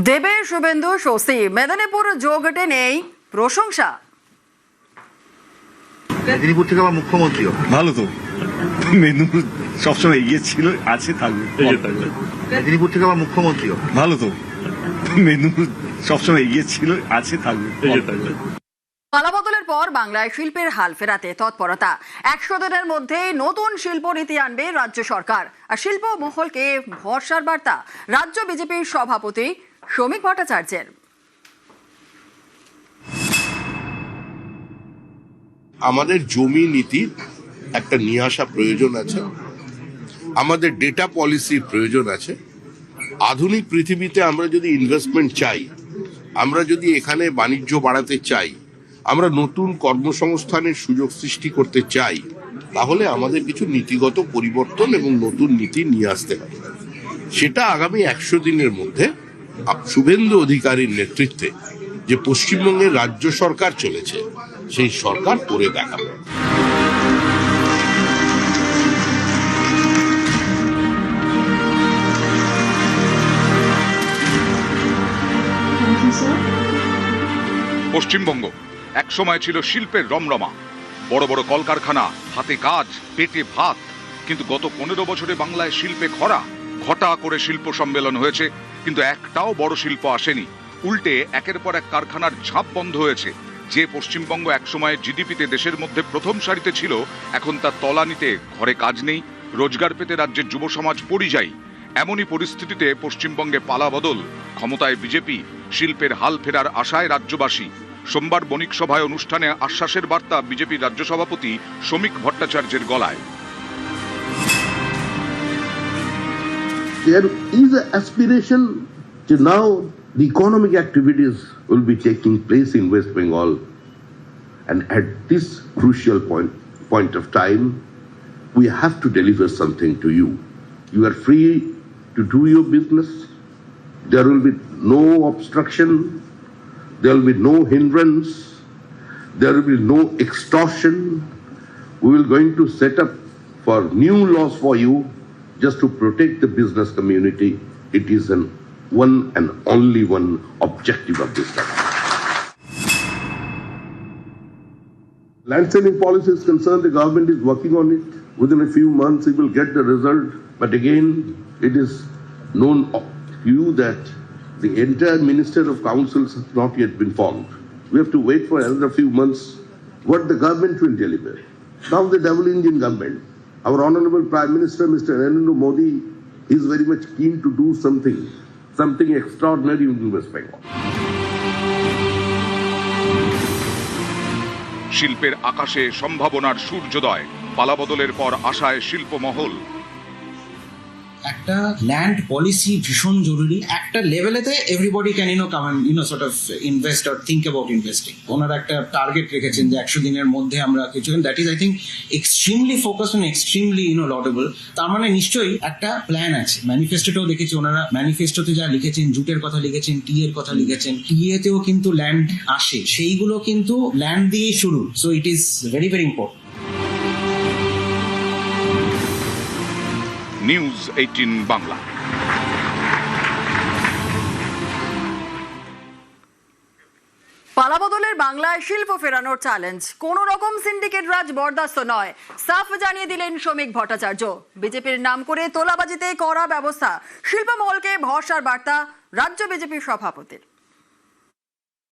দেবে শুভেন্দু স্বস্তি, মেদিনীপুর যোগটে নেই প্রশংসা। মেদিনীপুর থেকে আমার মুখ্যমন্ত্রীও ভালো তো, মেদিনীপুর সবসময় এগিয়ে ছিল, আছে, থাকবে। মেদিনীপুর থেকে আমার মুখ্যমন্ত্রীও ভালো তো, মেদিনীপুর সবসময় এগিয়ে ছিল, আছে, থাকবে। পালাবদলের পর বাংলায় শিল্পের হাল ফেরাতে তৎপরতা। 100 দিনের মধ্যে নতুন শিল্পনীতি আনবে রাজ্য সরকার। আর শিল্প মহলকে ভরসার বার্তা রাজ্য বিজেপির সভাপতি শ্রমিক ভট্টাচার্যের। আমাদের জমি নীতির একটা নিয়ে আসা প্রয়োজন আছে, আমাদের ডেটা পলিসির প্রয়োজন আছে। আধুনিক পৃথিবীতে আমরা যদি ইনভেস্টমেন্ট চাই, আমরা যদি এখানে বাণিজ্য বাড়াতে চাই, আমরা নতুন কর্মসংস্থানের সুযোগ সৃষ্টি করতে চাই, তাহলে আমাদের কিছু নীতিগত পরিবর্তন এবং নতুন নীতি নিয়ে আসতে হবে। সেটা আগামী 100 দিনের মধ্যে শুভেন্দু অধিকারীর নেতৃত্বে যে পশ্চিমবঙ্গের রাজ্য সরকার চলেছে, সেই সরকার করে দেখাবে। পশ্চিমবঙ্গ একসময় ছিল শিল্পের রমরমা, বড় বড় কলকারখানা, হাতে কাজ, পেটে ভাত। কিন্তু গত 15 বছরে বাংলায় শিল্পে খরা। ঘটা করে শিল্প সম্মেলন হয়েছে, কিন্তু একটাও বড় শিল্প আসেনি। উল্টে একের পর এক কারখানার ঝাঁপ বন্ধ হয়েছে। যে পশ্চিমবঙ্গ একসময় জিডিপিতে দেশের মধ্যে প্রথম সারিতে ছিল, এখন তার তলানিতে। ঘরে কাজ নেই, রোজগার পেতে রাজ্যের যুব সমাজ পরিযায়ী। এমনই পরিস্থিতিতে পশ্চিমবঙ্গে পালাবদল, ক্ষমতায় বিজেপি, শিল্পের হাল ফেরার আশায় রাজ্যবাসী। সোমবার বণিক সভায় অনুষ্ঠানে আশ্বাসের বার্তা বিজেপির রাজ্য সভাপতি শ্রমিক ভট্টাচার্যের গলায়। There is an aspiration to now the economic activities will be taking place in West Bengal, and at this crucial point of time, we have to deliver something to you. You are free to do your business. There will be no obstruction. There will be no hindrance. There will be no extortion. We will going to set up for new laws for you just to protect the business community. It is an one and only one objective of this government. Land selling policy is concerned, the government is working on it. Within a few months, it will get the result. But again, it is known to you that the entire Minister of Councils has not yet been formed. We have to wait for another few months what the government will deliver. Now the double engine government, our Honorable Prime Minister, Mr. Narendra Modi, is very much keen to do something extraordinary in West Bengal. শিল্পের আকাশে সম্ভাবনার সূর্যোদয়, পালাবদলের পর আশায় শিল্প মহল। একটা land policy ভীষণ জরুরি। একটা লেভেলেতে everybody can come and sort of invest or think about investing. ওনারা একটা টার্গেট রেখেছেন যে 100 দিনের মধ্যে আমরা কিছু, that is I think extremely focus on extremely laudable. তার মানে নিশ্চয়ই একটা প্ল্যান আছে। ম্যানিফেস্টোতেও দেখেছি ওনারা ম্যানিফেস্টোতে যা লিখেছেন, জুটের কথা লিখেছেন, টি এর কথা লিখেছেন, টি এতেও কিন্তু ল্যান্ড আসে, সেইগুলো কিন্তু ল্যান্ড দিয়েই শুরু। So it is very very important. News 18 Bangla. পালাবদলের বাংলায় শিল্প ফেরানোর চ্যালেঞ্জ, কোন রকম সিন্ডিকেট রাজ বরদাস্ত নয়, সাফ জানিয়ে দিলেন শ্রমিক ভট্টাচার্য। বিজেপির নাম করে তোলাবাজিতে কড়া ব্যবস্থা, শিল্প মহলকে ভরসার বার্তা রাজ্য বিজেপির সভাপতির।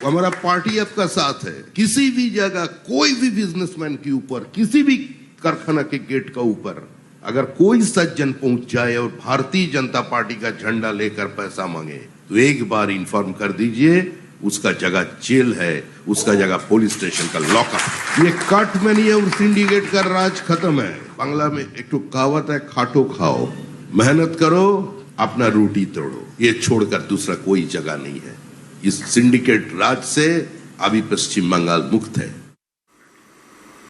हमारा पार्टी आपका साथ है। किसी भी जगह कोई भी बिजनेसमैन के ऊपर, किसी भी कारखाना के गेट का ऊपर अगर कोई सज्जन पहुंच जाए और भारतीय जनता पार्टी का झंडा लेकर पैसा मांगे, तो एक बार इन्फॉर्म कर दीजिए, उसका जगह जेल है, उसका जगह पुलिस स्टेशन का लॉकअप। ये कट मनी और सिंडिकेट का राज खत्म है। बांग्ला में एक तो कहावत है, खाटो खाओ, मेहनत करो, अपना रोटी तोड़ो। ये छोड़कर दूसरा कोई जगह नहीं है। इस सिंडिकेट राज से अभी पश्चिम बंगाल मुक्त है।